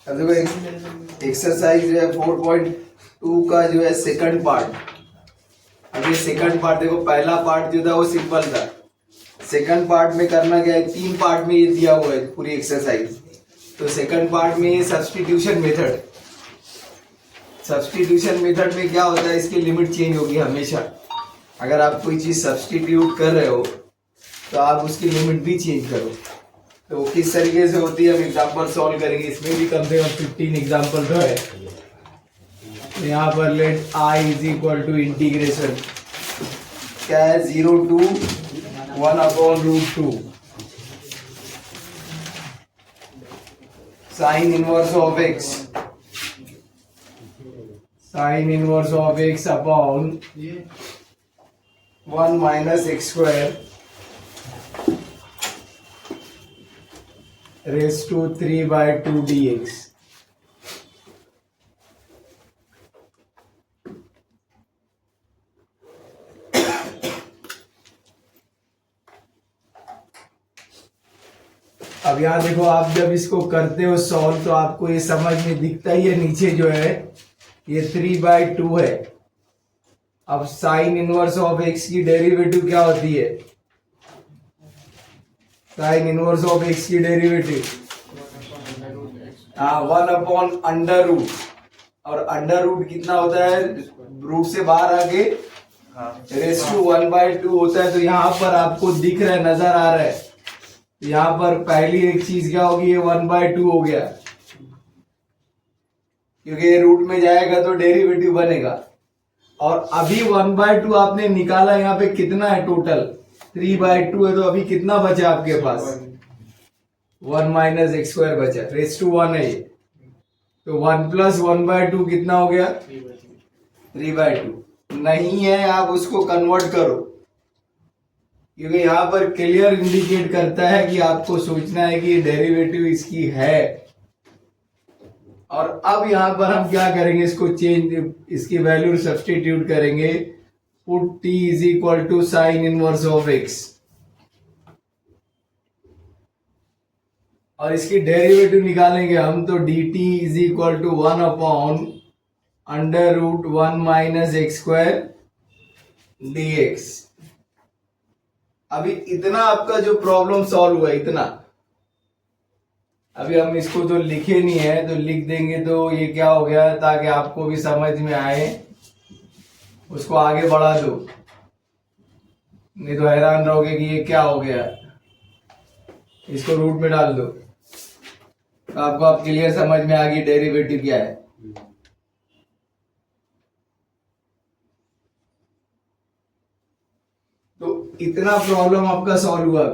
अब देखो एक्सरसाइज जो है 4.2 का जो है सेकंड पार्ट। अब ये सेकंड पार्ट देखो, पहला पार्ट जो था वो सिंपल था। सेकंड पार्ट में करना क्या है, 3 पार्ट में ये दिया हुआ है पूरी एक्सरसाइज। तो सेकंड पार्ट में ये सब्स्टिट्यूशन मेथड। सब्स्टिट्यूशन मेथड में क्या होता है, इसकी लिमिट चेंज होगी हमेशा। अगर आप कोई चीज सब्स्टिट्यूट कर रहे हो तो आप उसकी लिमिट भी चेंज करो। तो किस तरीके से होती है हम एग्जांपल सॉल्व करेंगे। इसमें भी कम से कम 15 एग्जांपल तो है। तो यहाँ पर let I is equal to integration क्या है, 0 to 1/√2 sine inverse of x, sine inverse of x upon 1 minus x square raise to 3/2 dx। अब यहाँ देखो, आप जब इसको करते हो सॉल्व तो आपको ये समझ में दिखता ही है, नीचे जो है ये 3/2 है। अब साइन इनवर्स ऑफ एक्स की डेरिवेटिव क्या होती है, साइन इनवर्स ऑफ एक्स की डेरिवेटिव 1/√। और अंडर रूट कितना होता है, रूट से बाहर आके रेस टू 1/2 होता है। तो यहाँ पर आपको दिख रहा है, नजर आ रहा है, यहाँ पर पहली एक चीज क्या होगी, ये 1/2 हो गया, क्योंकि ये रूट में जाएगा तो डेरिवेटिव बनेगा। और अभी 1/2 आपने निकाला, यहाँ पे कितना है टोटल, 3/2 है। तो अभी कितना बचा आपके पास, 1 माइनस एक्स स्क्वायर बचा, रेस टू 1 है ये। तो 1 प्लस 1/2 कितना हो गया, 3/2। नहीं है, आप उसको कन्वर्ट करो, क्योंकि यहाँ पर क्लियर इंडिकेट करता है कि आपको सोचना है कि डेरिवेटिव इसकी है। और अब यहाँ पर हम क्या करेंगे, इसको चेंज, इसकी वैल्यू सब्स्टिट्यूट करेंगे। Put t is equal to sine inverse of x, और इसकी डेरिवेटिव निकालेंगे हम। तो dt is equal to 1/√1 minus x square dx। अभी इतना आपका जो प्रॉब्लम सॉल्व हुआ, इतना। अभी हम इसको तो लिखे नहीं है, तो लिख देंगे तो ये क्या हो गया, ताकि आपको भी समझ में आए, उसको आगे बढ़ा दो, नहीं तो हैरान रहोगे कि ये क्या हो गया। इसको रूट में डाल दो, तो आपको अब क्लियर समझ में आ गई डेरिवेटिव क्या है। तो इतना प्रॉब्लम आपका सॉल्व हुआ।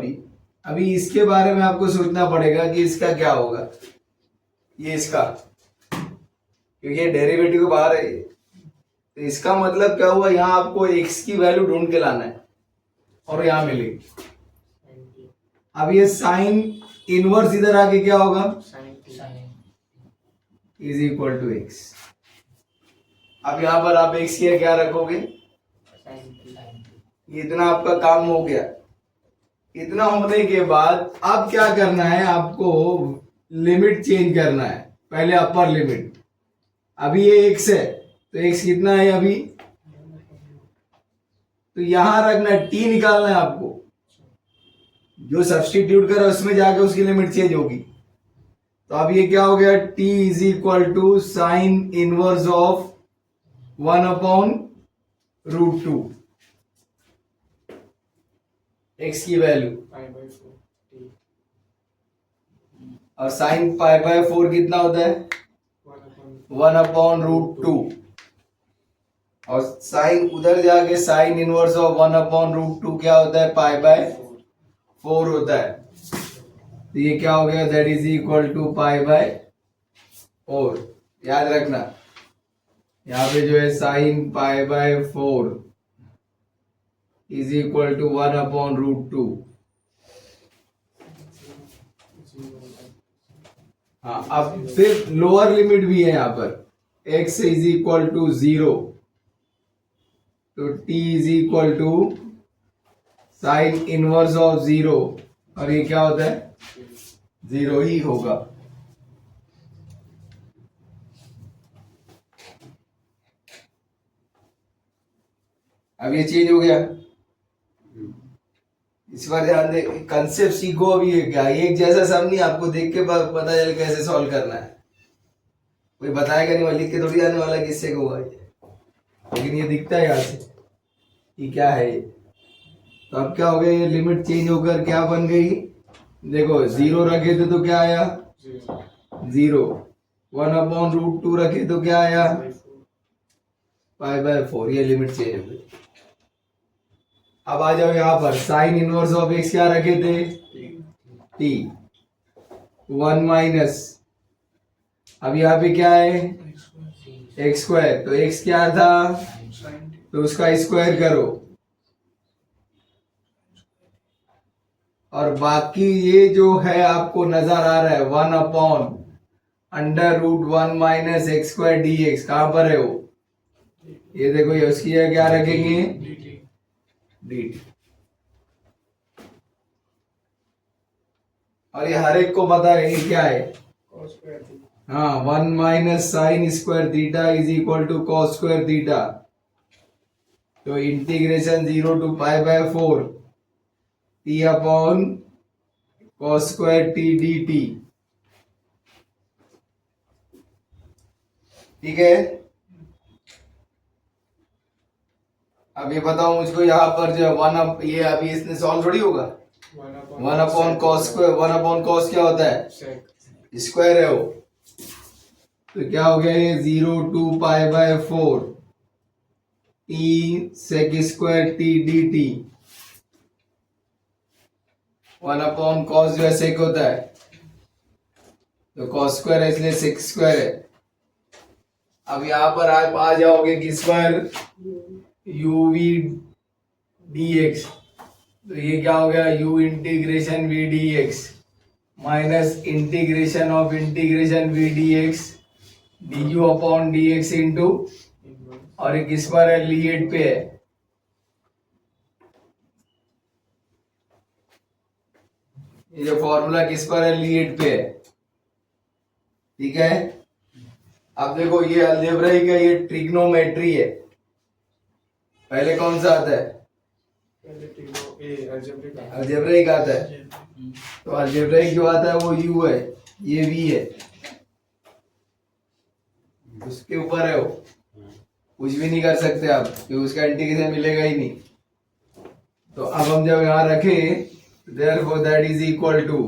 अभी इसके बारे में आपको सोचना पड़ेगा कि इसका क्या होगा, ये इसका, क्योंकि ये डेरिवेटिव के बाहर है। तो इसका मतलब क्या हुआ, यहाँ आपको x की वैल्यू ढूंढ के लाना है और यहाँ मिलेगी। अब ये साइन इनवर्स इधर आके क्या होगा, इज इक्वल टू एक्स। अब यहाँ पर आप x की क्या रखोगे, इतना आपका काम हो गया। इतना होने के बाद अब क्या करना है, आपको लिमिट चेंज करना है। पहले अपर लिमिट, अभी ये x है, तो x कितना है अभी, तो यहां रखना है, t निकालना है आपको। जो सब्स्टिट्यूट कर उसमें जाके उसकी लिमिट चेंज होगी। तो अब ये क्या हो गया, t is equal to sine inverse of 1/√2 x की वैल्यू, और साइन π/4 कितना होता है, 1/√2। और साइन उधर जाके साइन इनवर्स ऑफ 1/√2 क्या होता है, π/4 होता है। तो ये क्या हो गया, दैट इज इक्वल टू π/4। याद रखना, यहाँ पे जो है साइन π/4 इज इक्वल टू 1/√2। हाँ, अब फिर लोअर लिमिट भी है यहाँ पर, x इज इक्वल टू 0, तो t is equal to sine inverse of 0, और ये क्या होता है, 0 ही होगा। अब ये चेंज हो गया। इस बार ध्यान दे, कंसेप्ट सीखो। अभी ये क्या, एक जैसा सम नहीं, आपको देख के पता चले कैसे सॉल्व करना है। कोई बताएगा नहीं, लिख के थोड़ी आने वाला किससे को हुआ ये, लेकिन ये दिखता है यहाँ से कि क्या है ये। तो अब क्या हो गया, ये लिमिट चेंज होकर क्या बन गई, देखो 0 रखे थे तो क्या आया 0, 1/√2 रखे तो क्या आया π/4, ये लिमिट चेंज हो गई। अब आ जाओ यहाँ पर, साइन इनवर्स ऑफ x क्या रखे थे t, 1 माइनस, अब यहाँ पे क्या है x², तो x क्या था तो उसका स्क्वायर करो, और बाकी ये जो है आपको नजर आ रहा है 1/√1 माइनस x² dx, कहां पर है वो, ये देखो, ये उसकी है, क्या रखेंगे dt। और ये हर एक को पता है ये क्या है, हाँ 1 minus sine square theta is equal to cos square theta. तो integration 0 to π/4 t upon cos square t dt, ठीक है। अब ये बताओ मुझको, यहाँ पर जो ये अभी इसने सॉल्व थोड़ी होगा, 1/cos स्क्वायर, 1/cos क्या होता है स्क्वायर है वो, तो क्या हो गया ये 0 to π/4 t sec square t dt, 1/cos जो है sec होता है, तो cos स्क्वायर है इसलिए sec स्क्वायर है। अब यहाँ पर आप आ जाओगे किस पर, uv dx, तो ये क्या हो गया u integration v dx minus integration of integration v dx du upon dx into, और ये किस पर है लीड पे है, ये जो फॉर्मूला किस पर है लीड पे है, ठीक है। अब देखो ये अलजेब्राइक है, ये ट्रिग्नोमेट्री है, पहले कौन सा आता है अलजेब्राइक आता है, तो अलजेब्राइक जो आता है वो u है, ये v है, उसके ऊपर है वो, कुछ भी नहीं कर सकते आप क्योंकि उसका इंटीग्रेशन मिलेगा ही नहीं। तो अब हम जब यहां रखें, therefore that is equal to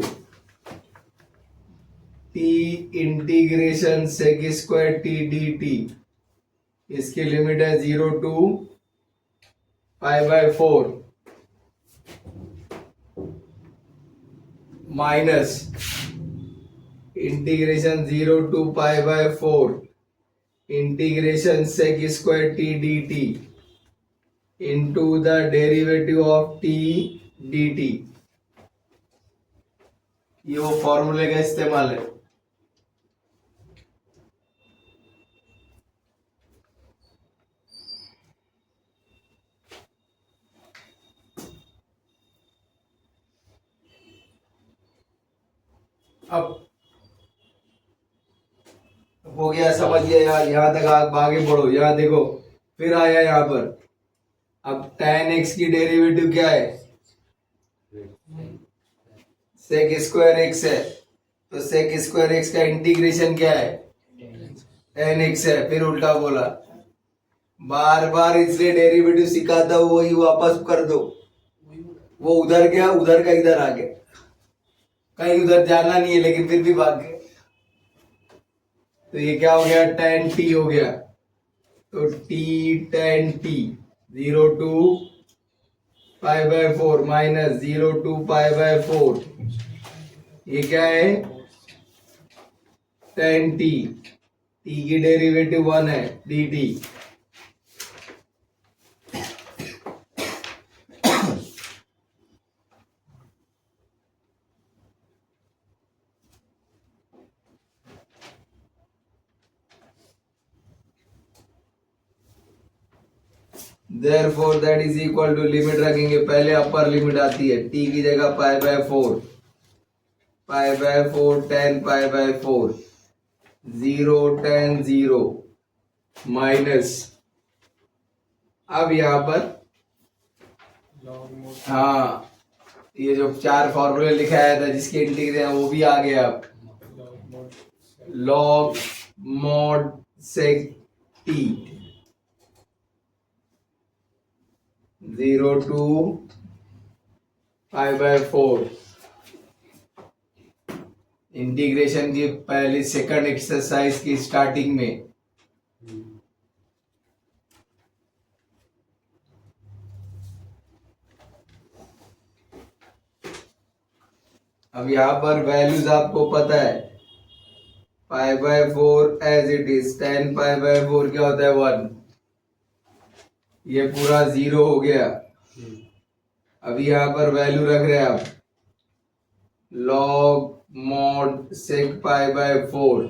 t integration sec square t dt, इसकी लिमिट है 0 to π/4 minus integration 0 to π/4 integration sec square t dt into the derivative of t dt, ये वो फॉर्मूले का इस्तेमाल है। अब हो गया, समझ गया, यहाँ तक आगे बढ़ो, यहाँ देखो फिर आया यहाँ पर, अब tan x की डेरिवेटिव क्या है sec स्क्वायर x है, तो sec स्क्वायर x का इंटीग्रेशन क्या है tan x है, फिर उल्टा बोला, बार बार इसलिए डेरिवेटिव सिखाता हूं, वही वापस कर दो, वो उधर गया, उधर का इधर आ गया, कहीं उधर जाना नहीं है लेकिन फिर भी भाग गए, तो ये क्या हो गया tan t हो गया, तो t tan t 0 to π/4 minus 0 to π/4, ये क्या है tan t, t की डेरिवेटिव 1 है dt, therefore that is equal to, limit रखेंगे, पहले अपर लिमिट आती है t की जगह π/4 tan π/4 0 tan 0 माइनस, अब यहां पर हाँ, ये जो 4 फॉर्मूले लिखाया था जिसके इंटीग्रेशन वो भी आ गया अब। Log mod sec t 0 to π/4 इंटीग्रेशन की पहली सेकंड एक्सरसाइज की स्टार्टिंग में। अब यहाँ पर वैल्यूज आपको पता है, π/4 एज इट इज, tan π/4 क्या होता है 1, ये पूरा 0 हो गया। अभी यहाँ पर वैल्यू रख रहे हैं आप, log mod sec π/4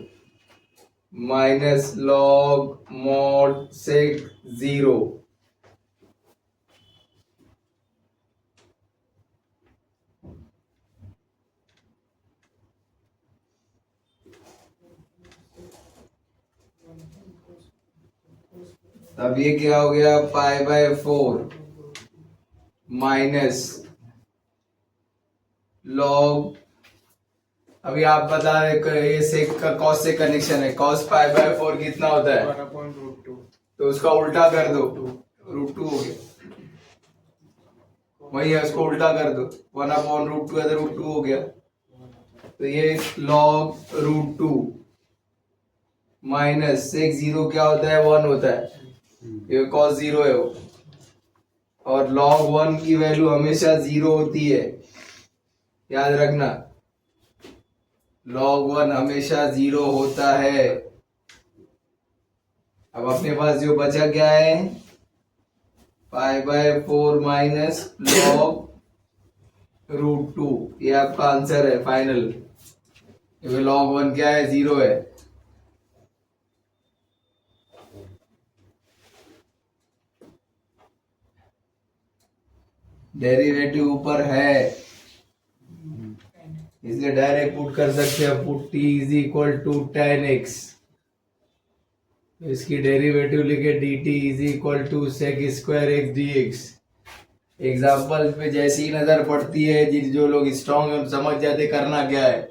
minus log mod sec 0। अब ये क्या हो गया, π/4 माइनस लॉग, अभी आप बता रहे ये सेक का कॉस से कनेक्शन है, कॉस π/4 कितना होता है, 1/√2। तो उसका उल्टा कर दो, √2 हो गया, वही है, उसको उल्टा कर दो, 1/√2 है तो √2 हो गया। तो ये लॉग √2 माइनस सेक 0 क्या होता है 1 होता है, ये कॉस 0 है वो, और log 1 की वैल्यू हमेशा 0 होती है, याद रखना, log 1 हमेशा 0 होता है। अब अपने पास जो बचा क्या है, π/4 माइनस log √2, ये आपका आंसर है फाइनल। log 1 क्या है 0 है। डेरिवेटिव ऊपर है इसलिए डायरेक्ट पुट कर सकते हैं, put t is equal to tan x, इसकी डेरिवेटिव लिखे dt is equal to sec square x dx। Example पे जैसी ही नजर पड़ती है, जो लोग स्ट्रॉन्ग समझ जाते करना क्या है,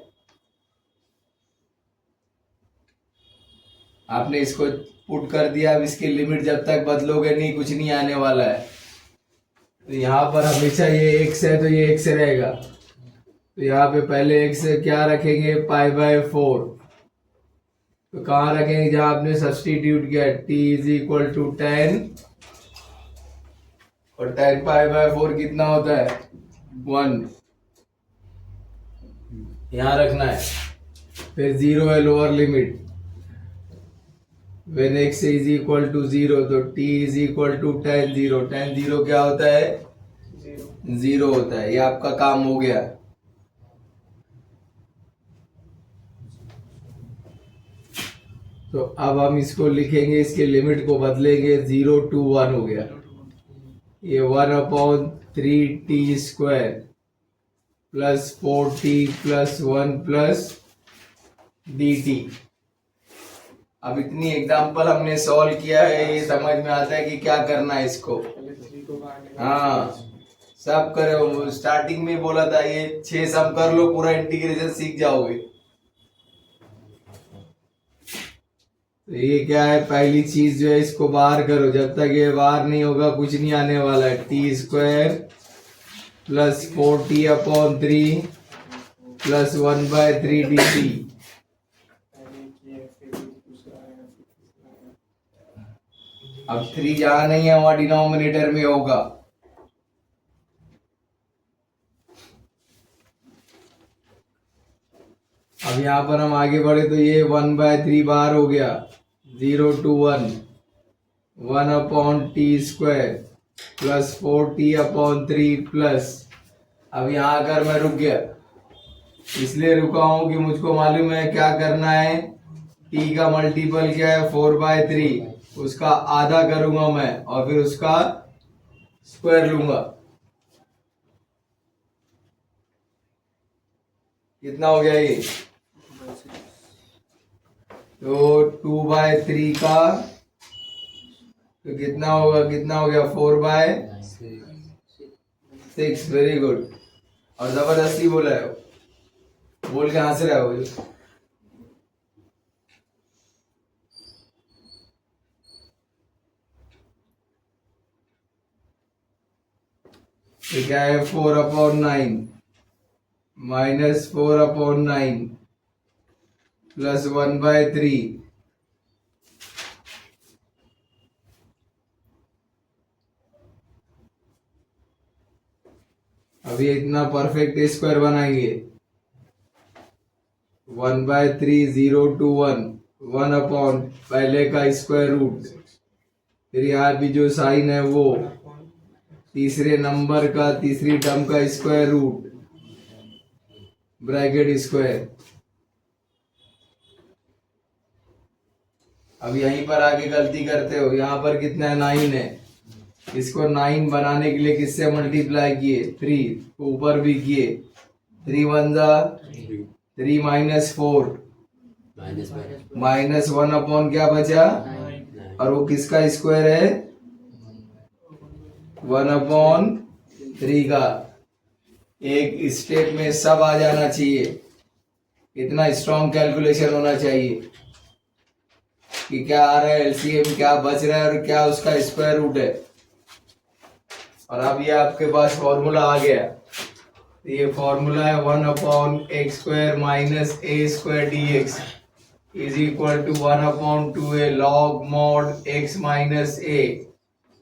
आपने इसको पुट कर दिया, अब इसकी लिमिट जब तक बदलोगे नहीं कुछ नहीं आने वाला है। तो यहाँ पर हमेशा ये x है तो ये x रहेगा, तो यहाँ पे पहले x क्या रखेंगे π/4, तो कहाँ रखेंगे जहां आपने सब्सटीट्यूट किया, t is equal to tan, और tan π/4 कितना होता है 1, यहां रखना है। फिर 0 है lower limit, when x is equal to 0 तो t is equal to tan 0, tan 0 क्या होता है 0 होता है। ये आपका काम हो गया। तो अब हम इसको लिखेंगे, इसके लिमिट को बदलेंगे, 0 to 1 हो गया, ये 1/3t² plus 4t plus 1 plus dt। अब इतनी एग्जाम्पल हमने सॉल्व किया है, ये समझ में आता है कि क्या करना है इसको। हाँ, सब करो, स्टार्टिंग में बोला था ये 6 सम कर लो, पूरा इंटीग्रेशन सीख जाओगे। तो ये क्या है, पहली चीज जो है इसको बाहर करो, जब तक ये बाहर नहीं होगा कुछ नहीं आने वाला है। t² plus 4t/3 plus 1/3 dt। अब 3 जहां नहीं है वहां डिनोमिनेटर में होगा। अब यहां पर हम आगे बढ़े तो ये 1/3 बाहर हो गया, 0 to 1, 1/t² plus 4t/3 plus, अब यहां आकर मैं रुक गया, इसलिए रुका हूं कि मुझको मालूम है क्या करना है, t का मल्टीपल क्या है 4/3, उसका आधा करूंगा मैं और फिर उसका स्क्वायर लूंगा। कितना हो गया ये, तो 2/3 का तो कितना होगा, कितना हो गया 4/6, 6, वेरी गुड। और जबरदस्ती बोला है, बोल के हंस रहा है वो। ये क्या है, 4/9 -4/9 प्लस 1/3। अभी इतना परफेक्ट स्क्वायर बनाएंगे। 1/3 0 to 1 1 पहले का स्क्वायर रूट, फिर यहाँ भी जो साइन है वो तीसरे नंबर का तीसरी टर्म का स्क्वायर रूट ब्रैकेट स्क्वायर। अब यहीं पर आके गलती करते हो, यहाँ पर कितना है, 9 है। इसको 9 बनाने के लिए किससे मल्टीप्लाई किए, 3, ऊपर भी किए। 3 1 जा 3 -4 -1 क्या बचा, और वो किसका स्क्वायर है, 1/3 का। एक स्टेप में सब आ जाना चाहिए, इतना स्ट्रॉन्ग कैलकुलेशन होना चाहिए कि क्या आ रहा है एलसीएम, क्या बच रहा है और क्या उसका स्क्वायर रूट है। और अब ये आपके पास फॉर्मूला आ गया। ये फॉर्मूला है 1/x² minus a² dx is equal to 1/2a log mod x minus a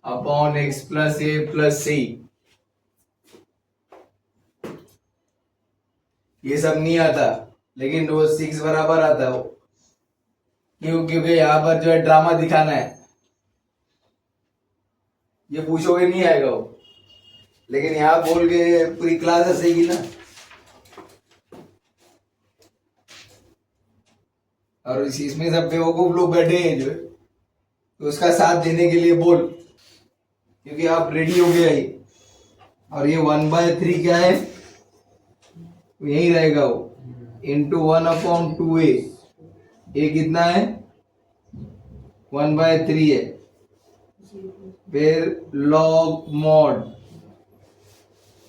upon x plus a plus c। ये सब नहीं आता, लेकिन वो 6 बराबर आता है। क्यों, क्योंकि यहाँ पर जो है ड्रामा दिखाना है। ये पूछोगे नहीं आएगा वो, लेकिन यहाँ बोल के पूरी क्लास हंसेगी ना। और इसमें सब बेवकूफ लोग बैठे हैं जो है, तो उसका साथ देने के लिए बोल, क्योंकि आप रेडी हो गए। और ये 1/3 क्या है, यही रहेगा वो, इंटू 1/2a। ये कितना है, 1/3 है। फिर log mod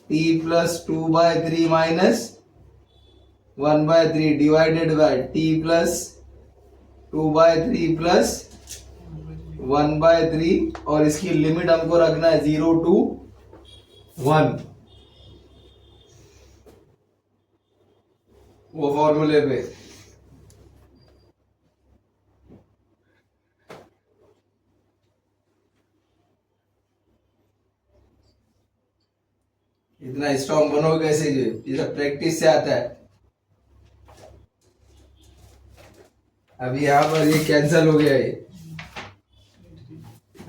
t plus 2/3 minus 1/3 divided by t plus 2/3 plus 1/3। और इसकी लिमिट हमको रखना है 0 to 1, वो फॉर्मूले पे। इतना स्ट्रॉन्ग बनोगे कैसे, जो ये सब प्रैक्टिस से आता है। अभी यहाँ पर ये कैंसिल हो गया है।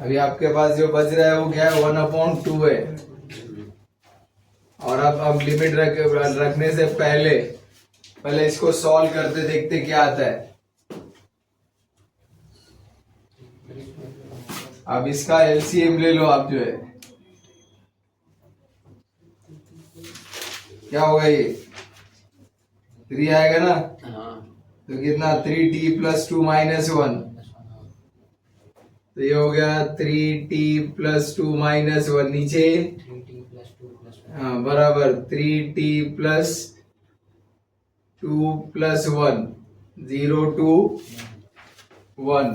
अभी आपके पास जो बच रहा है वो क्या है, 1/2 है। और अब लिमिट रखने से पहले इसको सॉल्व करते देखते क्या आता है। अब इसका एलसीएम ले लो आप, जो है क्या होगा, ये 3 आएगा ना। तो कितना, 3t प्लस 2 माइनस 1। तो ये हो गया 3t प्लस 2 माइनस 1। नीचे हाँ बराबर 3t प्लस 2 प्लस 1 0 to 1।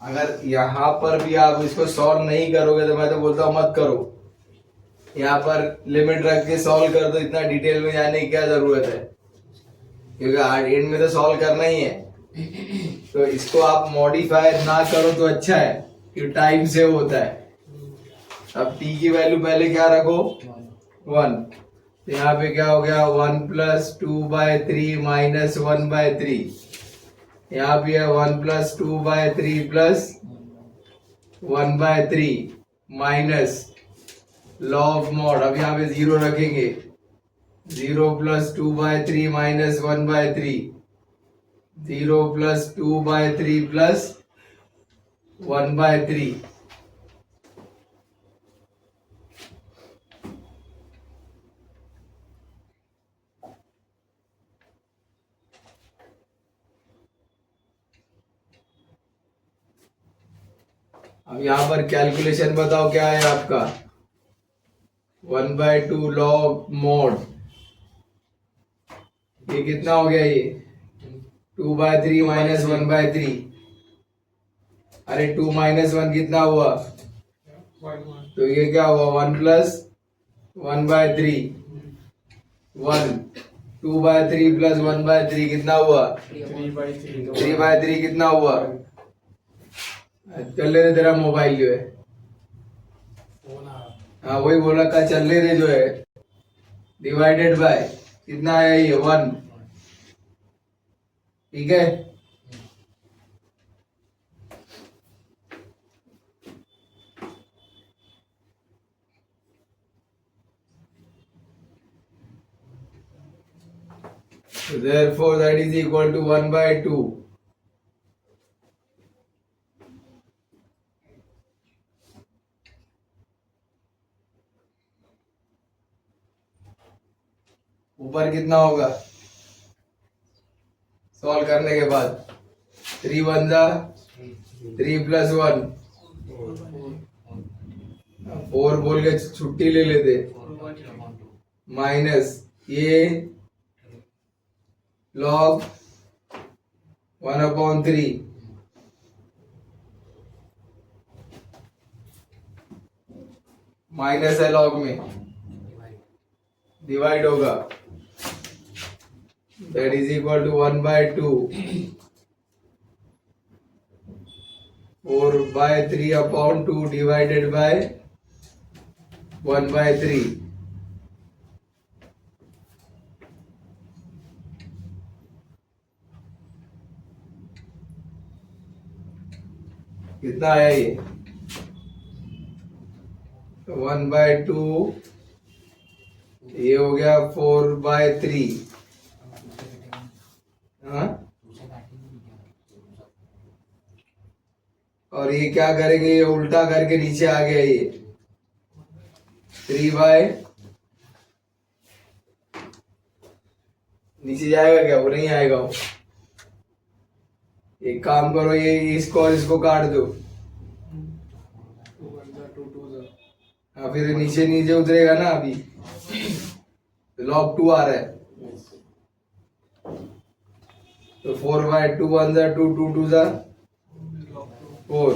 अगर यहाँ पर भी आप इसको सॉल्व नहीं करोगे तो मैं तो बोलता हूँ मत करो। यहाँ पर लिमिट रख के सॉल्व कर दो, इतना डिटेल में जाने की क्या जरूरत है, क्योंकि एंड में तो सॉल्व करना ही है। तो इसको आप मॉडिफाई ना करो तो अच्छा है, कि टाइम सेव होता है। अब t की वैल्यू पहले क्या रखो, 1। तो यहाँ पे क्या हो गया, 1 प्लस 2/3 माइनस 1/3। यहाँ भी है 1 plus 2/3 plus 1/3 minus log mod. अब यहाँ पे 0 रखेंगे, 0 प्लस 2/3 माइनस 1/3, 0 प्लस 2/3 प्लस 1/3। अब यहाँ पर कैलकुलेशन बताओ क्या है आपका 1/2 log mod ये कितना हो गया ये 2/3 माइनस 1/3 अरे 2 माइनस 1 कितना हुआ तो ये क्या हुआ 1 प्लस 1/3 1 2/3 प्लस 1/3 कितना हुआ 3/3 कितना हुआ चल रहे तेरा मोबाइल जो है हाँ वही बोला का चल रहे जो है डिवाइडेड बाय कितना आया ये 1 ठीक है so therefore that is equal to 1/2 ऊपर कितना होगा सॉल्व करने के बाद 3 1 जा 3 प्लस 1 4 बोल के छुट्टी ले लेते माइनस ये लॉग 1/3 माइनस है लॉग में डिवाइड होगा that is equal to 1/2 4/3/2 divided by 1/3 कितना है ये 1/2 ये हो गया 4/3 हाँ और ये क्या करेंगे ये उल्टा करके नीचे आ गया ये 3 नीचे जाएगा क्या वो नहीं आएगा वो एक काम करो ये इसको और इसको काट दो हाँ फिर नीचे नीचे उतरेगा ना अभी log 2 आ रहा है तो 4/2 1 जा 2 2 2 जा 4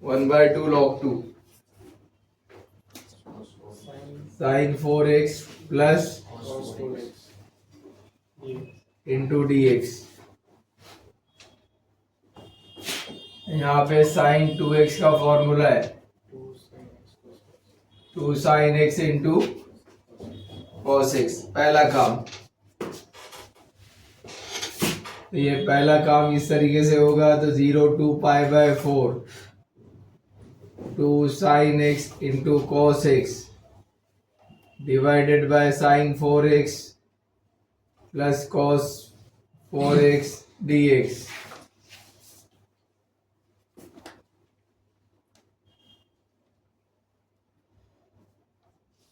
1/2 log 2 sin 4x plus into dx यहाँ पे sin 2x का फॉर्मूला है 2 sin x into cos x पहला काम तो ये पहला काम इस तरीके से होगा तो 0 to π/4 2 sin x into cos x divided by sin 4x plus cos 4x dx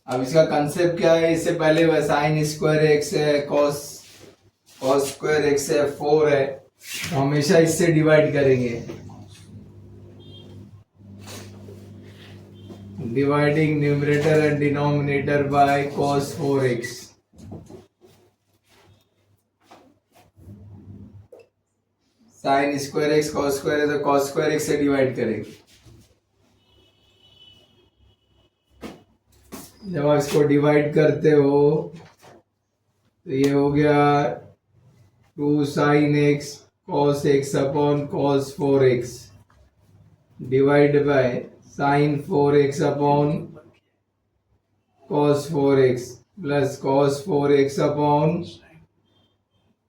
अब इसका कंसेप्ट क्या है इससे पहले साइन स्क्वायर एक्स है cos स्क्वायर एक्स है 4 है तो हमेशा इससे डिवाइड करेंगे dividing numerator and denominator by cos 4x sine square x cos square है तो cos स्क्वायर एक्स से डिवाइड करेंगे जब आप इसको डिवाइड करते हो तो ये हो गया 2 sin x cos x upon cos 4x divide by sin 4x upon cos 4x plus cos 4x upon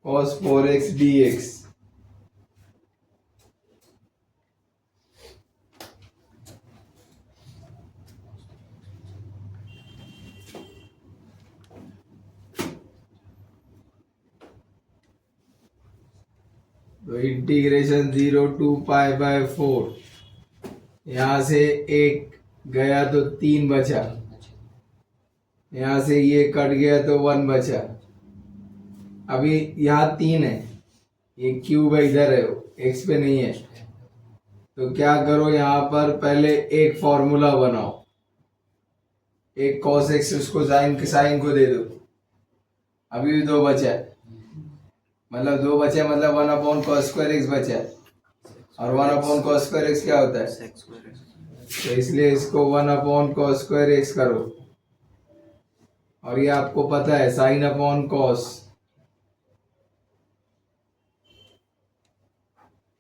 cos 4x dx तो इंटीग्रेशन 0 to π/4 यहाँ से एक गया तो 3 बचा यहाँ से ये कट गया तो 1 बचा अभी यहाँ 3 है ये क्यूब इधर है x पे नहीं है तो क्या करो, यहाँ पर पहले एक फॉर्मूला बनाओ, एक cos x उसको साइन को दे दो। अभी भी दो बचा है, मतलब दो बचे मतलब 1/cos² x बचा है, और 1/cos² x क्या होता है, तो इसलिए इसको 1/cos² x करो, और ये आपको पता है sin/cos,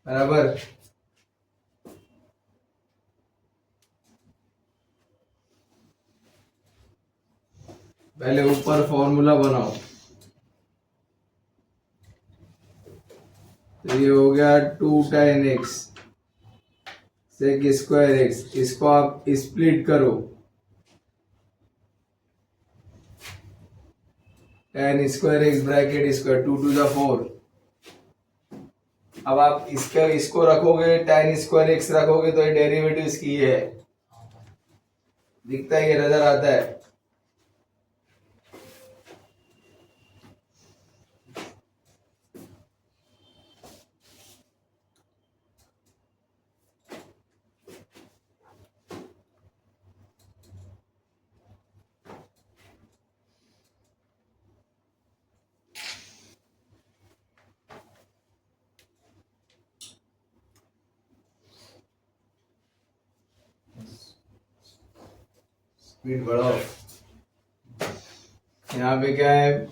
बराबर। पहले ऊपर फॉर्मूला बनाओ, तो ये हो गया 2 tan x sec² x, इसको आप स्प्लिट करो, tan² x ब्रैकेट स्क्वायर 2⁴। अब आप इसको रखोगे, tan² x रखोगे तो ये डेरिवेटिव इसकी है, दिखता है, ये नजर आता है। स्पीड बढ़ाओ। यहाँ पे क्या है,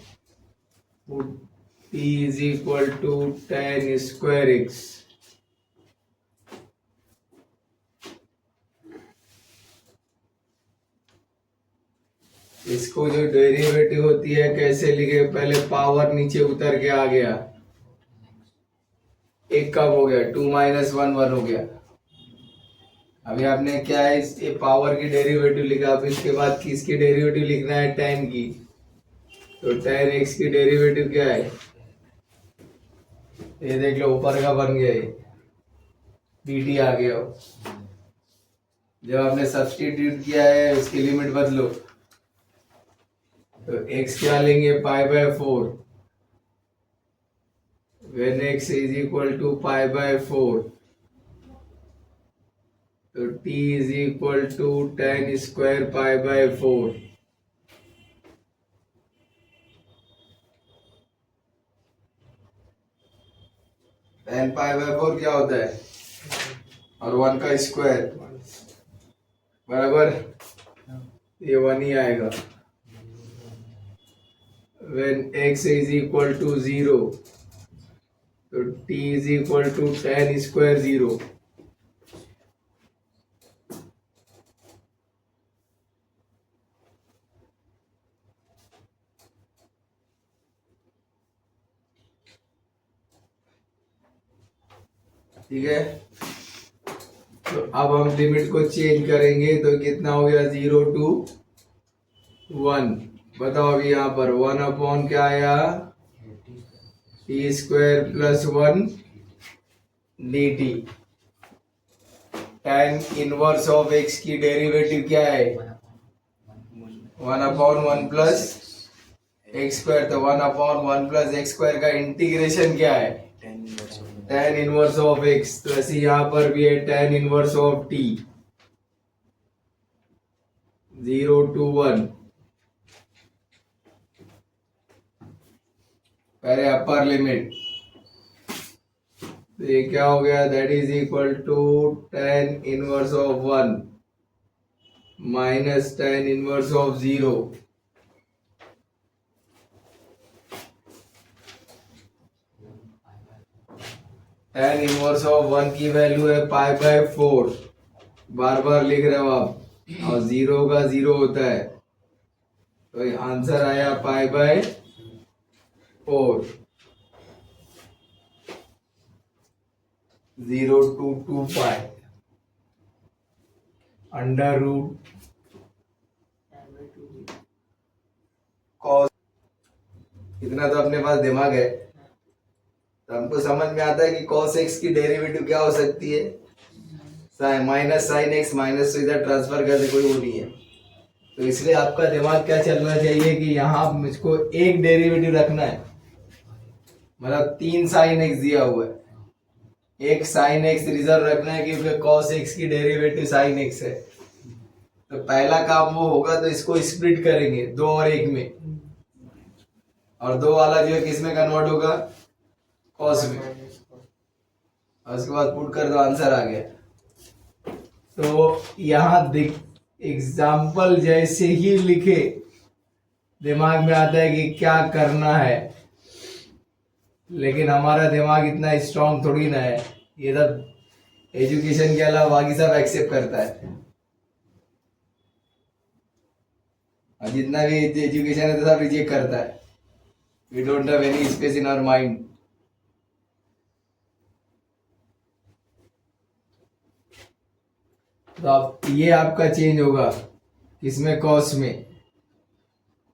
t is equal to tan² x, इसको जो डेरिवेटिव होती है कैसे लिखे, पहले पावर नीचे उतर के आ गया, एक कब हो गया, 2 - 1 1 हो गया। अभी आपने क्या है, ये पावर की डेरिवेटिव लिखा, अब इसके बाद किसकी डेरिवेटिव लिखना है, tan की, तो tan x की डेरिवेटिव क्या है, ये देख लो ऊपर का बन गया, ये dt आ गया। जब आपने सब्स्टिट्यूट किया है उसकी लिमिट बदलो, तो x क्या लेंगे, π/4, when x is equal to π/4, तो t is equal to tan² π/4। tan π/4 क्या होता है, और 1 का स्क्वायर, बराबर, ये 1 ही आएगा। when x is equal to 0, तो t is equal to tan² 0। ठीक है, तो अब हम लिमिट को चेंज करेंगे, तो कितना हो गया, 0 to 1। बताओ अभी यहाँ पर 1 क्या आया, t² + 1 dt। tan inverse of x की डेरिवेटिव क्या है, 1/1 + x², तो 1/1 + x² का इंटीग्रेशन क्या है, tan इनवर्स ऑफ x। तो ऐसे यहाँ पर भी है tan inverse of t, 0 to 1। पहले अपर लिमिट, तो ये क्या हो गया, that is equal to tan inverse of 1 minus tan inverse of 0। tan inverse of 1 की वैल्यू है π/4, बार बार लिख रहे हो आप, और 0 का 0 होता है, तो आंसर आया π/4। 0 to 2π अंडर रूट cos। इतना तो अपने पास दिमाग है, तो हमको समझ में आता है कि cos x की डेरिवेटिव क्या हो सकती है, माइनस sin x, माइनस तो इधर ट्रांसफर करके कोई वो नहीं है, तो इसलिए आपका दिमाग क्या चलना चाहिए कि यहाँ मुझको एक डेरिवेटिव रखना है, मतलब 3 sin x दिया हुआ है, एक साइन एक्स रिजर्व रखना है क्योंकि कॉस एक्स की डेरिवेटिव साइन एक्स है। तो पहला काम वो होगा तो इसको स्प्लिट करेंगे 2 और 1 में, और 2 वाला जो है किस में कन्वर्ट होगा, कॉस में, और उसके बाद पुट कर दो, आंसर आ गया। तो यहाँ देख एग्जाम्पल जैसे ही लिखे दिमाग में आता है कि क्या करना है, लेकिन हमारा दिमाग इतना स्ट्रांग थोड़ी ना है, ये सब एजुकेशन के अलावा बाकी सब एक्सेप्ट करता है, और जितना भी एजुकेशन है तो सब रिजेक्ट करता है। We don't have any space in our mind. तो आप ये आपका चेंज होगा किसमें, कॉस में,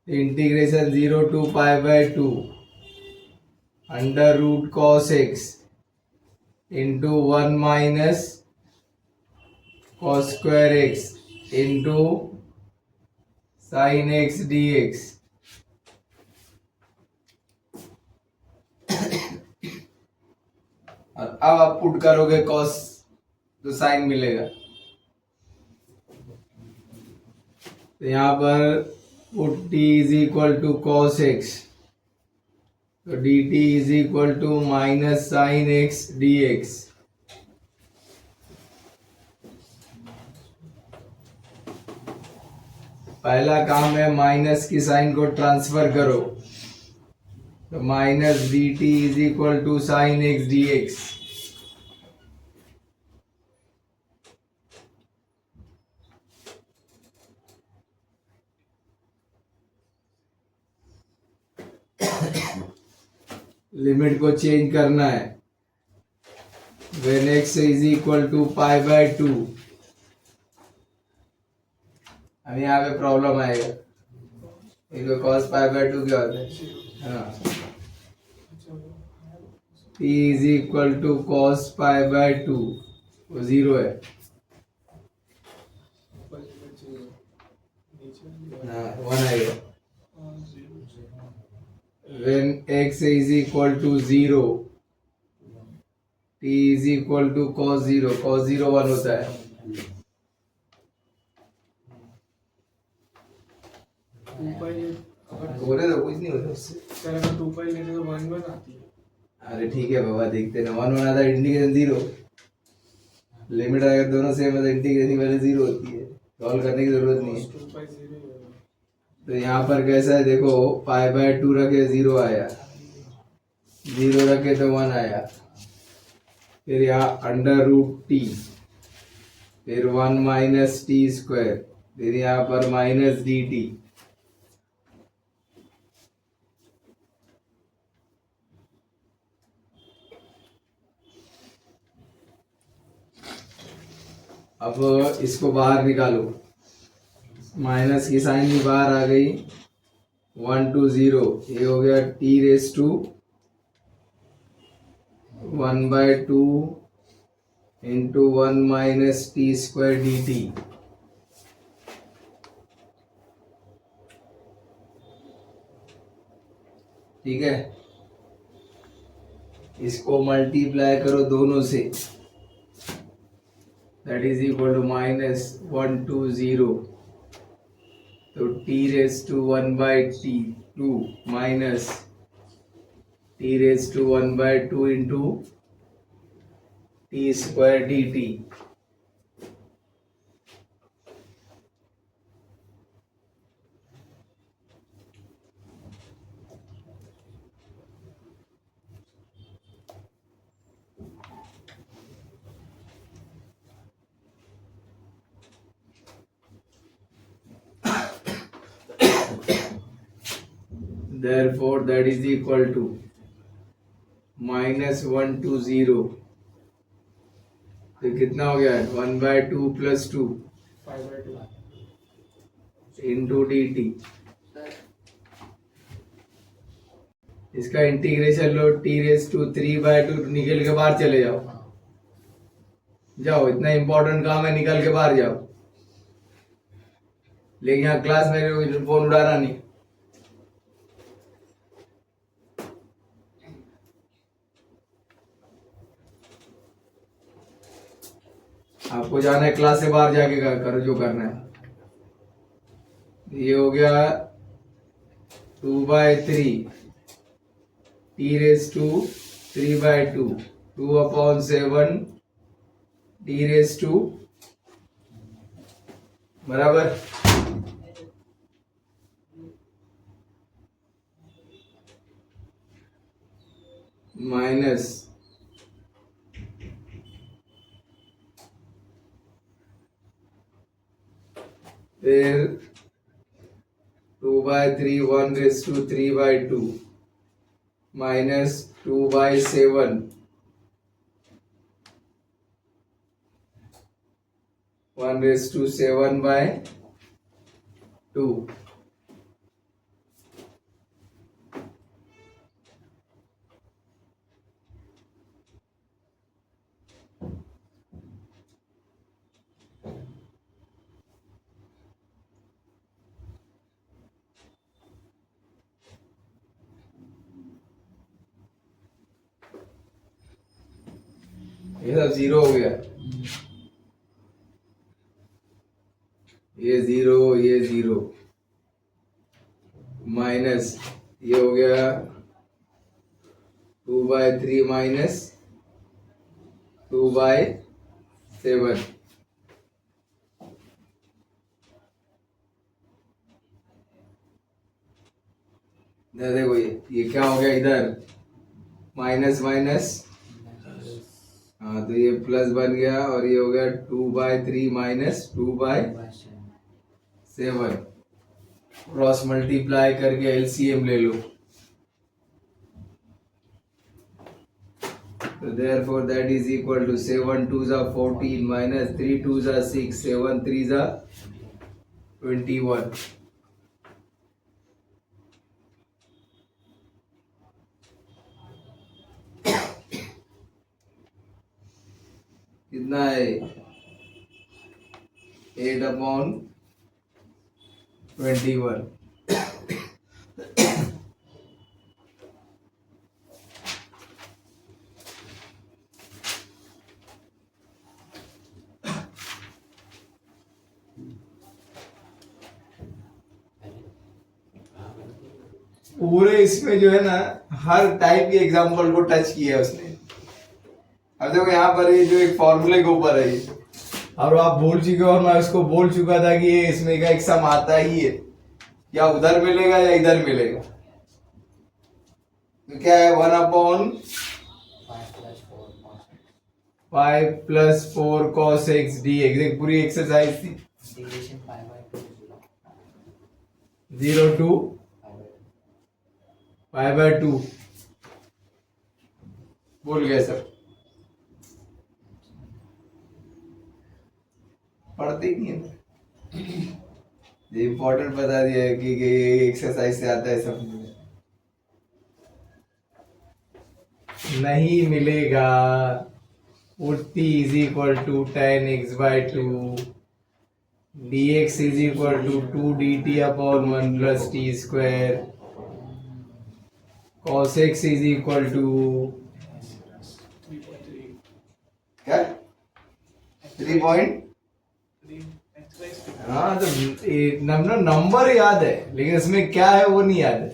integration 0 to π/2 under root cos x into 1 minus cos square x into sine x d x. और अब आप पुट करोगे कॉस तो साइन मिलेगा, तो यहाँ पर put t is equal to cos x, तो dt is equal to minus sine x d x. पहला काम है माइनस की साइन को ट्रांसफर करो, तो minus dt is equal to sine x d x. Limit को चेंज करना है, when x is equal to π/2। अब यहाँ पे प्रॉब्लम आएगा, इसको cos π/2 क्या होता है, हाँ, t is equal to cos π/2 वो 0 है, हाँ 1 आएगा। when x is equal to 0 t is equal to cos 0, cos 0 1 होता है, बोले तो कुछ नहीं होता उससे, अगर 2π लेते तो 1 आती है। अरे ठीक है बाबा, देखते ना 1 आता है, इंटीग्रेशन 0, लिमिट अगर दोनों सेम है तो इंटीग्रेशन पहले 0 होती है, सॉल्व करने की जरूरत नहीं है। तो यहाँ पर कैसा है देखो, π/2 रखे 0 आया, 0 रखे तो 1 आया, फिर यहाँ अंडर रूट टी, फिर 1 माइनस टी स्क्वायर, फिर यहाँ पर माइनस डी टी। अब इसको बाहर निकालो, माइनस की साइन भी बाहर आ गई, 1 to 0, ये हो गया t raise to 1/2 into 1 minus t square d t. ठीक है, इसको मल्टीप्लाई करो दोनों से, that is equal to minus 1 to 0, तो t raise to 1/2 minus t raise to 1/2 into t square d t. Therefore that is equal to minus 1 to 0, तो कितना हो गया, 1/2 + 2 इंटू डी टी। इसका इंटीग्रेशन लो, t रेस टू 3/2, निकल के बाहर चले जाओ, जाओ, इतना इंपॉर्टेंट काम है, निकल के बाहर जाओ, लेकिन यहाँ क्लास में फोन उड़ाना नहीं। आपको जाना है क्लास से बाहर जाके करो जो करना है। ये हो गया 2/3 t raise to 3/2 2/7 t raise to बराबर माइनस फिर 2/3 1/3/2 माइनस 2/7 1/7/2 ये सब जीरो हो गया, ये जीरो माइनस ये हो गया 2/3 माइनस 2/7 देखो ये क्या हो गया इधर माइनस माइनस, हाँ तो ये प्लस बन गया और ये हो गया 2/3 माइनस 2/7 क्रॉस मल्टीप्लाई करके एलसीएम ले लो। So therefore that is equal to 7 2s are 14 minus 3 2s are 6 7 3s are 21। कितना है 8/21। पूरे इसमें जो है ना हर टाइप के एग्जांपल को टच किया है उसने। अब देखो यहाँ पर ये जो एक फॉर्मूले के ऊपर है ये, और आप भूल चुके हो और मैं उसको बोल चुका था कि ये इसमें का एक सम आता ही है, या उधर मिलेगा या इधर मिलेगा। तो क्या है 1/5 + 4 cos x dx, एक पूरी एक्सरसाइज थी 0 to π/2। भूल गए सर, पढ़ते ही नहीं है। ये इम्पोर्टेंट बता दिया है कि ये एक्सरसाइज से आता है सब। नहीं मिलेगा। t is equal to tan x/2 dx is equal to 2 dt upon 1 plus t square cos x is equal to क्या 3 हाँ तो नंबर याद है लेकिन इसमें क्या है वो नहीं याद है।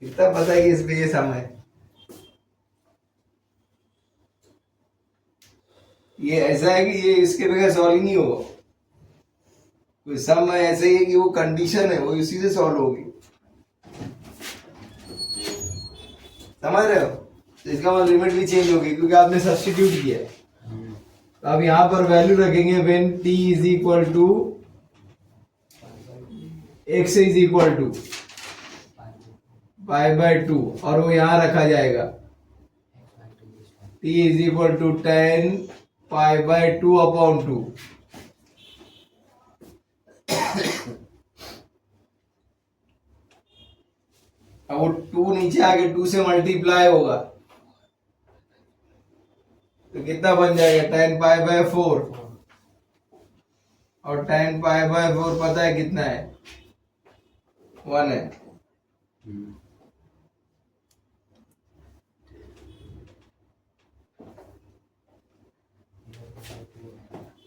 इतना पता है कि इसमें ये सम है। ये ऐसा है कि ये इसके बगैर सॉल्व ही नहीं होगा। कोई सम ऐसे ही है कि वो कंडीशन है वो उसी से सॉल्व होगी। समझ रहे हो? तो इसका मतलब लिमिट भी चेंज होगी क्योंकि आपने सब्स्टिट्यूट किया है। तो अब यहां पर वैल्यू रखेंगे when t is equal to x is equal to π/2 और वो यहां रखा जाएगा t is equal to tan π/2 upon 2। अब वो 2 नीचे आके 2 से मल्टीप्लाई होगा तो कितना बन जाएगा tan π/4 और tan π/4 पता है कितना है 1 है।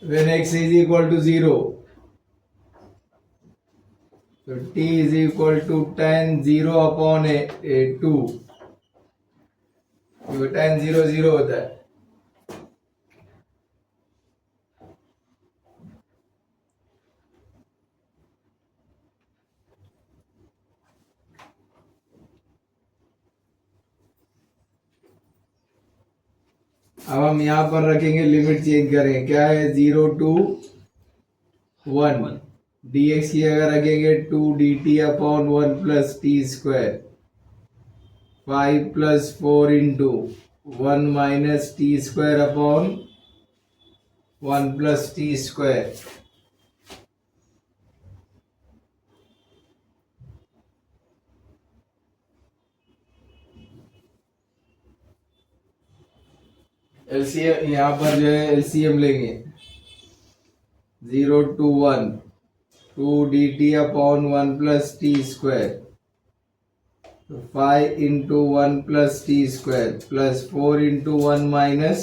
when x is equal to 0. So t is equal to tan 0 upon a 2. क्योंकि tan 0 0 होता है. अब हम यहाँ पर रखेंगे, लिमिट चेंज करेंगे. क्या है? 0 to 1 dx की जगह रखेंगे 2 dt upon 1 plus t square. 5 plus 4 into 1 minus t square upon 1 plus t square. LCM यहाँ पर जो है एलसीएम लेंगे. 0 to 1 2 dt upon 1 plus t square. 5 into 1 plus t square plus 4 into 1 minus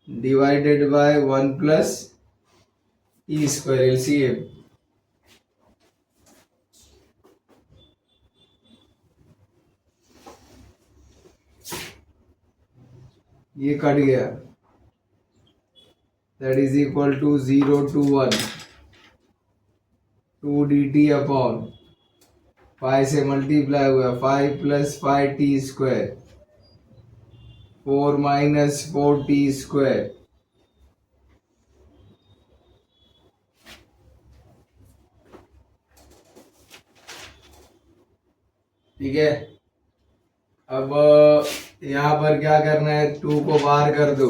divided by 1 plus t square. LCM ये cut गया. That is equal to 0 to 1 2 dt upon 5 से multiply हुआ 5 plus 5 t square 4 minus 4 t square. ठीक है. अब यहाँ पर क्या करना है? 2 को बाहर कर दो.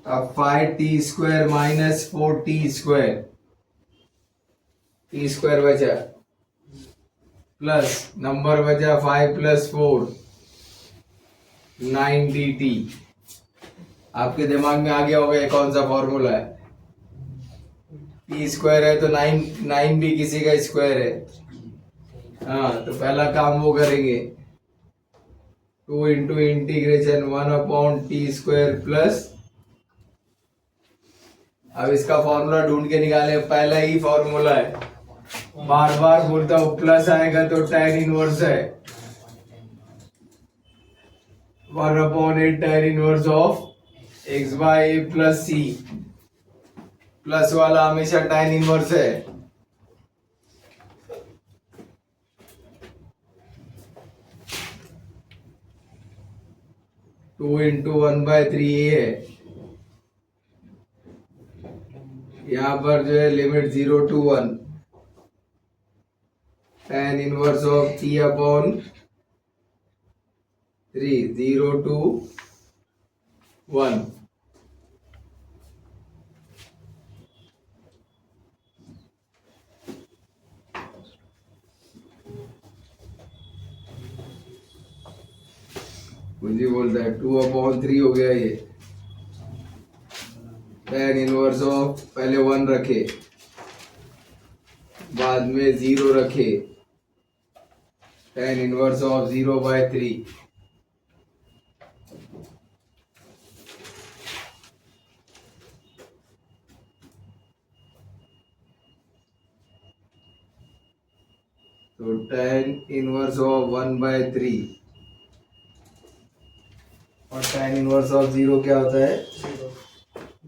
अब 5 t square minus 4 t square. T square बचा प्लस नंबर बचा 5 प्लस 4 9 dt. आपके दिमाग में आ गया होगा ये कौन सा फॉर्मूला है. टी स्क्वायर है तो 9 भी किसी का स्क्वायर है. हाँ, तो पहला काम वो करेंगे. 2 into integration 1 upon T square plus. अब इसका फॉर्मूला ढूंढ के निकाले. पहला ही फॉर्मूला है. बार बार बोलता हूँ प्लस आएगा तो tan इनवर्स है. 1 upon 8 tan inverse of x by a plus c. Plus वाला हमेशा tan इनवर्स है. टू इंटू 1/3 ए है. यहाँ पर जो है limit 0 to 1 tan inverse of t upon 3 0 to 1. मुझे बोलता है 2 अपॉन 3 हो गया ये. tan इनवर्स ऑफ पहले 1 रखे बाद में 0 रखे. tan inverse of 0/3. तो tan इनवर्स ऑफ 1/3 और tan इनवर्स ऑफ 0 क्या होता है?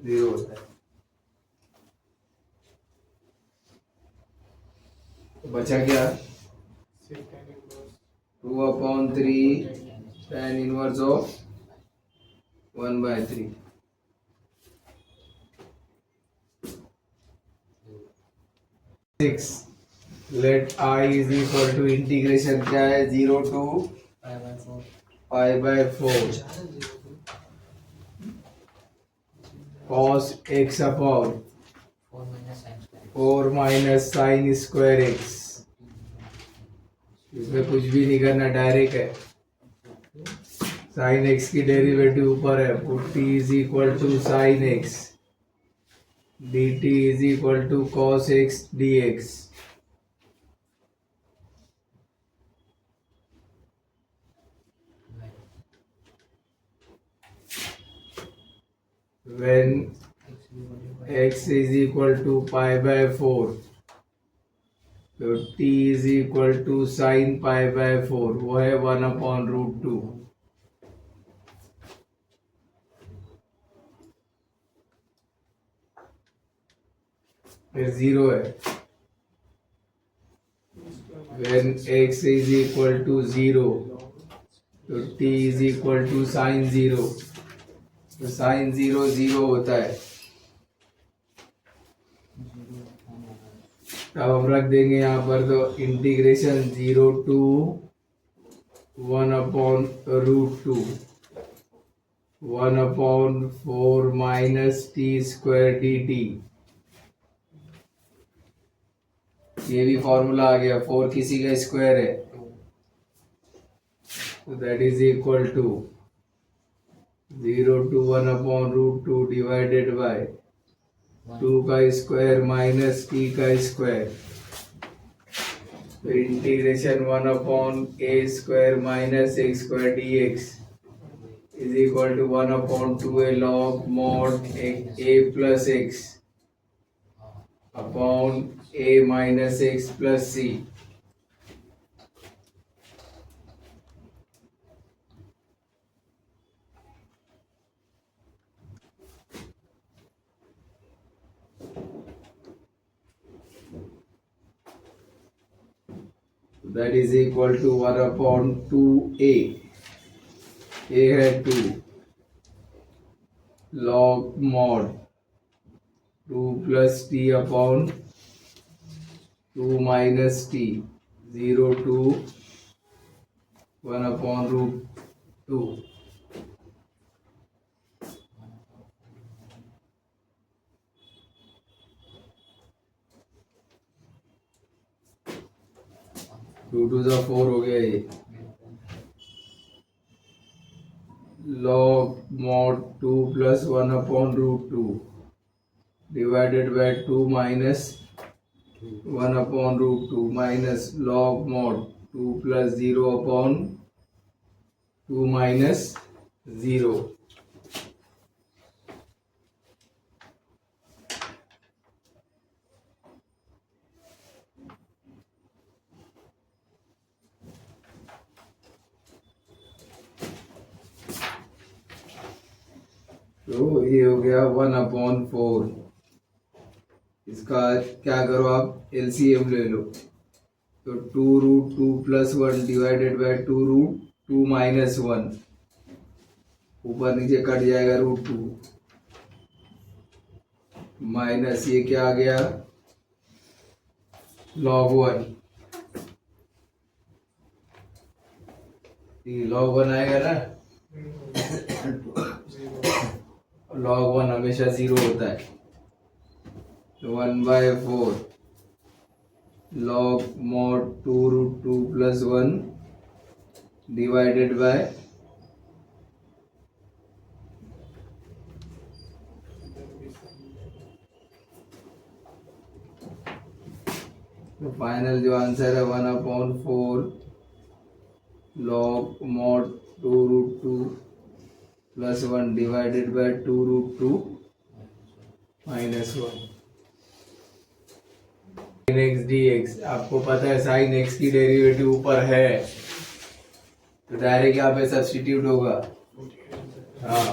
0 होता है. तो बचा क्या? 2 upon 3 tan inverse of 1/3. Let I is equal to integration क्या है? 0 to π/4 cos x upon 4 minus sine square x. इसमें कुछ भी नहीं करना, डायरेक्ट है. साइन x की डेरिवेटिव ऊपर है. t is equal to sine x dt is equal to cos x dx. When x is equal to pi by 4, तो t is equal to sin pi by 4, वो है 1/√2। फिर 0 है, when x is equal to 0, तो t is equal to sin 0, तो sin 0 0 होता है। अब हम रख देंगे यहाँ पर, तो integration 0 to 1/√2, 1/4 minus t square dt। ये भी फॉर्मूला आ गया, 4 किसी का स्क्वायर है, तो that is equal to 0 to 1/√2 divided by 2 का स्क्वायर माइनस t का स्क्वायर, तो integration 1/a² minus x² dx is equal to 1/2a log mod a plus x upon a minus x plus c। That is equal to 1/2a, a है 2 log mod 2 plus t upon 2 minus t, 0 to 1/√2। Two two ज़ा 4 हो गया ये, log mod 2 plus 1/√2 divided by 2 minus 1/√2 minus log mod 2 plus 0 upon 2 minus 0। तो ये हो गया 1/4। इसका क्या करो, आप एलसीएम ले लो, तो 2√2 प्लस 1 डिवाइडेड बाय 2√2 माइनस 1, ऊपर नीचे कट जाएगा √2 माइनस ये क्या आ गया log 1, log 1 आएगा ना, log 1 हमेशा 0 होता है, तो 1/4 log mod 2√2 plus 1 divided by तो फाइनल जो आंसर है 1/4 log mod 2√2 plus 1 divided by 2√2 minus 1। sin x dx, आपको पता है sin x की डेरिवेटिव ऊपर है, तो डायरेक्ट यहाँ पे सब्स्टिट्यूट होगा। हाँ,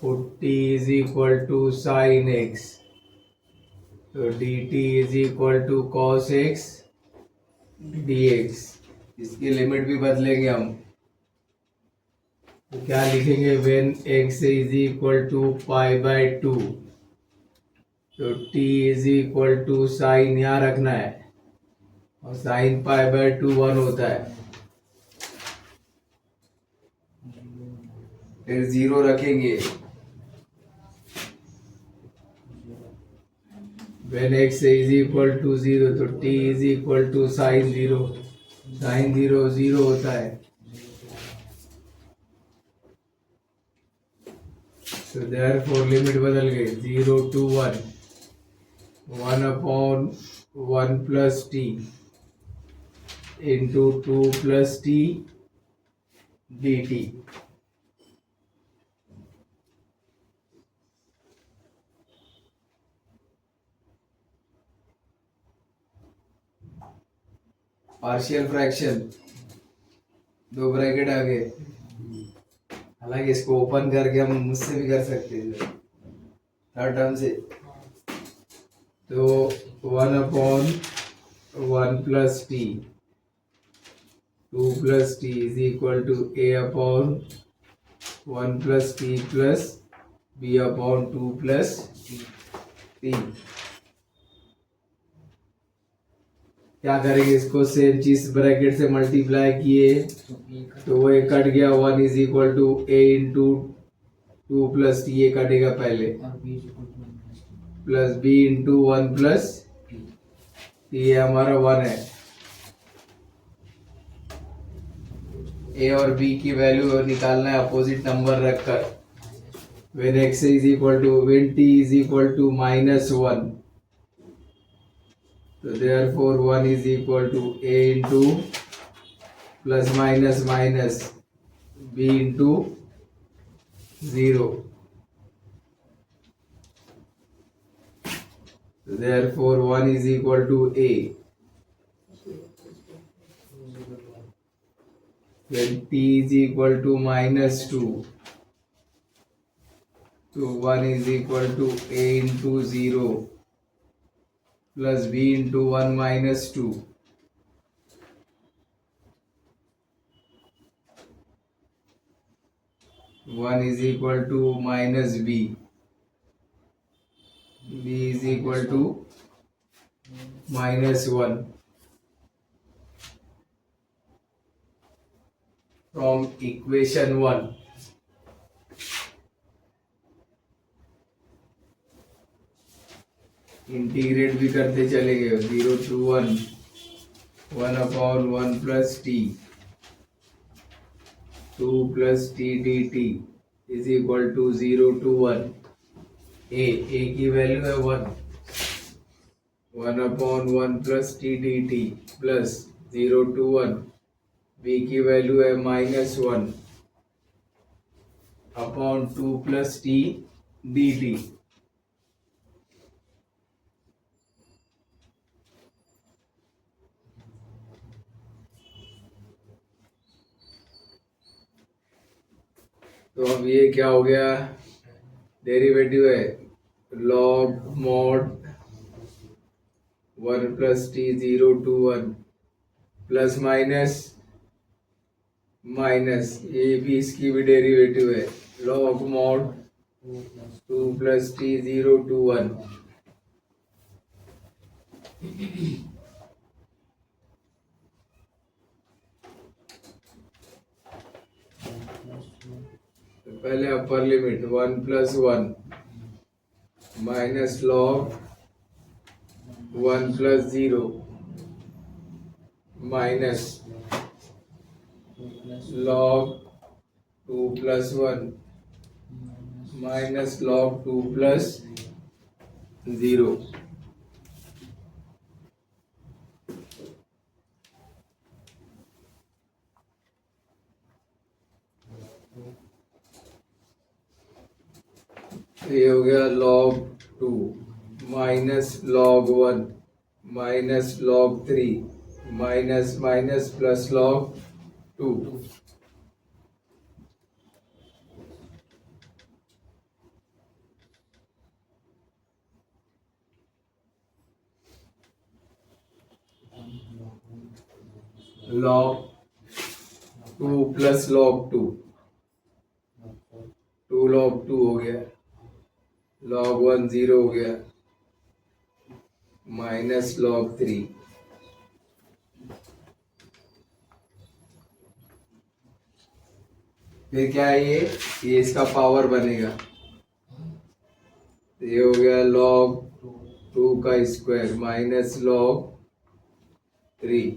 40 is equal to sin x, तो dt is equal to cos x dx। इसकी लिमिट भी बदलेंगे हम, तो क्या लिखेंगे, when x is equal to pi by 2, तो t is equal to sine यहाँ रखना है, और साइन पाई बाय 2 1 होता है, फिर 0 रखेंगे, when x is equal to 0, तो t is equal to sine 0, sine 0 0 होता है, तो देयरफॉर लिमिट बदल गई 0 to 1, 1/1 plus t into 2 plus t dt। Partial fraction, दो ब्रैकेट आ गए। हालांकि इसको ओपन करके हम मुझसे भी कर सकते हैं थर्ड टर्म से। तो 1/1 + t, 2 + t is equal to a/1 + t plus b/2 plus t। क्या करेंगे, इसको सेम चीज ब्रैकेट से मल्टीप्लाई किए तो वो एक कट गया, 1 is equal to a into 2 + t, ये कटेगा पहले, प्लस b इंटू 1 + t, ये हमारा 1 है। a और b की वैल्यू निकालना है अपोजिट नंबर रखकर। when t is equal to -1, so therefore 1 is equal to a into plus minus minus b into 0, so therefore 1 is equal to a। when t is equal to -2, so 1 is equal to a into 0 plus b into 1 minus 2, one is equal to minus b, b is equal to -1। from equation 1, integrate भी करते चले गए, 0 to 1, 1/1 + t, 2 + t dt is equal to 0 to 1। a की value है 1, 1/1 + t dt plus 0 to 1, b की value है -1 upon 2 + t dt। तो अब ये क्या हो गया, डेरिवेटिव है log mod 1 + t 0 to 1 plus minus minus, ये भी इसकी भी डेरिवेटिव है log mod 2 + t 0 to 1। तो पहले upper limit 1 + 1 minus log 1 + 0 minus log 2 + 1 minus log 2 + 0। ये हो गया log 2 minus log 1 minus log 3 minus minus plus log 2। log 2 plus log 2, 2 log 2 हो गया, log 1 0 हो गया, माइनस log 3। फिर क्या है, ये इसका पावर बनेगा, ये हो गया log 2 का स्क्वायर माइनस log 3,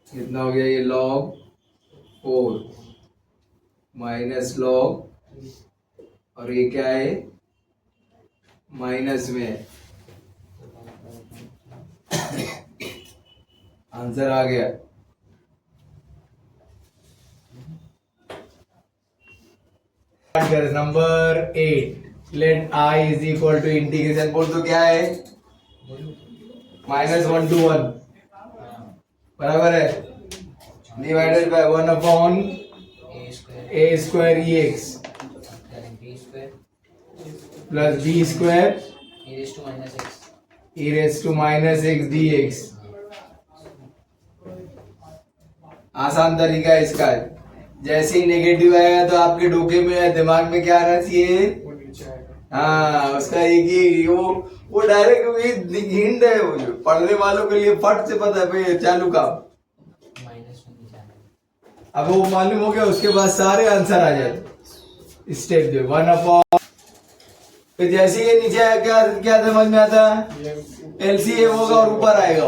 कितना हो गया, ये log 4 माइनस log, और ये क्या है माइनस में है, आंसर आ गया। Number 8, let i is equal to integration, बोल तो क्या है -1 to 1 बराबर है, divided by 1 upon a square e x plus b square e raise to minus x d x. आसान तरीका है इसका। जैसे ही नेगेटिव आएगा तो आपके डोके में दिमाग में क्या आना चाहिए? वो नीचे आएगा। हाँ, उसका एक ही वो डायरेक्ट हिंट है, वो जो पढ़ने वालों के लिए फट से पता है भाई चालू का। अब वो मालूम हो गया, उसके बाद सारे आंसर आ जाते स्टेप जो 1 अपॉन। फिर जैसे ये नीचे आया क्या क्या समझ में आता है? एलसीएम होगा और ऊपर आएगा।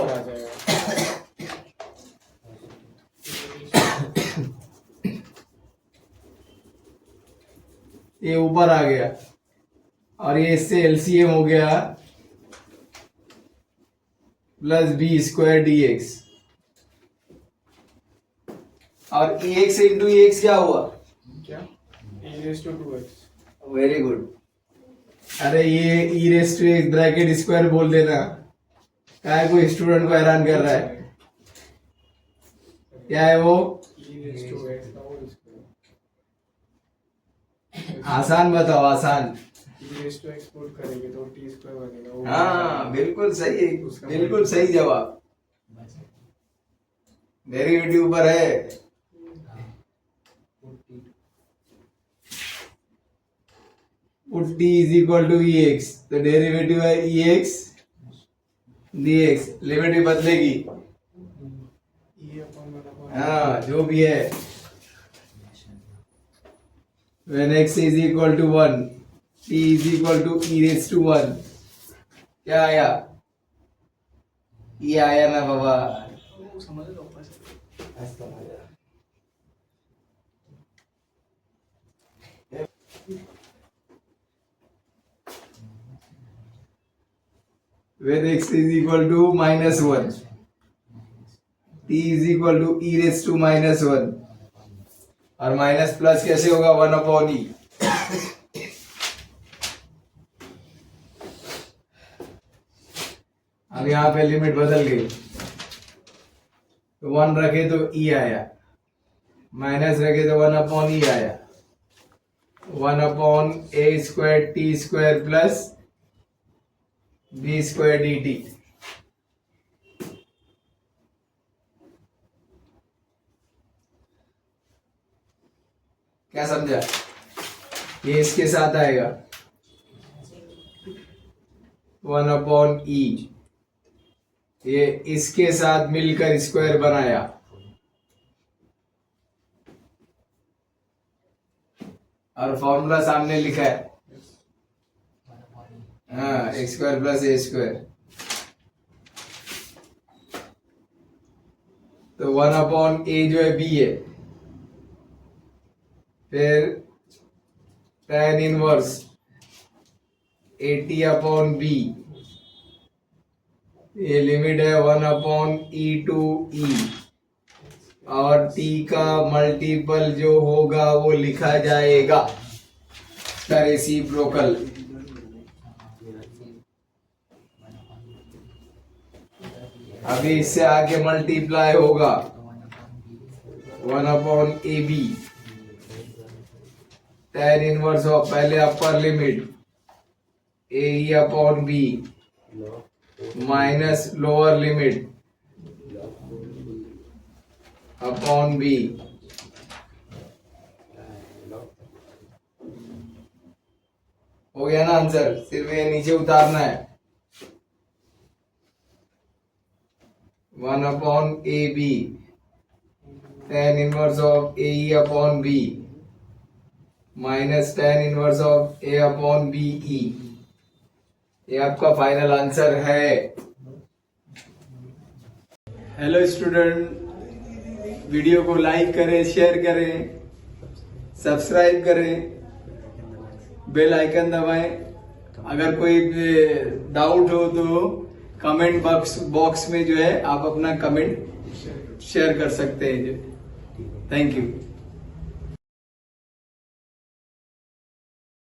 ये ऊपर आ गया और ये इससे एलसीएम हो गया plus b square d x, और e x into e x क्या हुआ? क्या? e raised to 2x। Very good. अरे ये e raise to x bracket square बोल देना, क्या कोई स्टूडेंट को हैरान कर रहा है? क्या है वो? e raised to x का होल स्क्वायर। आसान बताओ, आसान। e raised to x put करेंगे तो t स्क्वायर बनेगा। हाँ बिल्कुल सही, बिल्कुल सही जवाब। डेरिवेटिव ऊपर है। Put t is equal to e x, तो डेरिवेटिव है e x d x, limit भी बदलेगी। e अपॉन 1 अपॉन। हाँ जो भी है। when x is equal to 1, t is equal to e raised to 1, क्या आया? ये आया ना बाबा? समझ लो ऊपर से। when x is equal to -1, t is equal to e raised to -1, और माइनस प्लस कैसे होगा? 1 अपॉन ई। अब यहाँ पे लिमिट बदल गई, तो 1 रखे तो ई आया, माइनस रखे तो 1 अपॉन ई आया। 1 upon a square t square plus b square d t. क्या समझा? ये इसके साथ आएगा 1 अपॉन ई, ये इसके साथ मिलकर स्क्वायर बनाया, और फॉर्मूला सामने लिखा है। हाँ, एक्स स्क्वायर प्लस ए स्क्वायर, तो 1 अपॉन ए जो है बी है, फिर tan इनवर्स 80 अपॉन बी, ये लिमिट है 1 अपॉन ई टू ई, और t का मल्टीपल जो होगा वो लिखा जाएगा रेसिप्रोकल। अभी इससे आगे मल्टीप्लाई होगा 1 upon A B, tan inverse of पहले upper limit a E upon B minus lower limit upon b, हो गया ना आंसर? सिर्फ ये नीचे उतारना है। 1 upon A B tan inverse of A E upon B minus tan inverse of A upon B E, ये आपका फाइनल आंसर है। हेलो स्टूडेंट, वीडियो को लाइक करें, शेयर करें, सब्सक्राइब करें, बेल आइकन दबाएं। अगर कोई डाउट हो तो कमेंट बॉक्स में जो है आप अपना कमेंट शेयर कर सकते हैं। Thank you.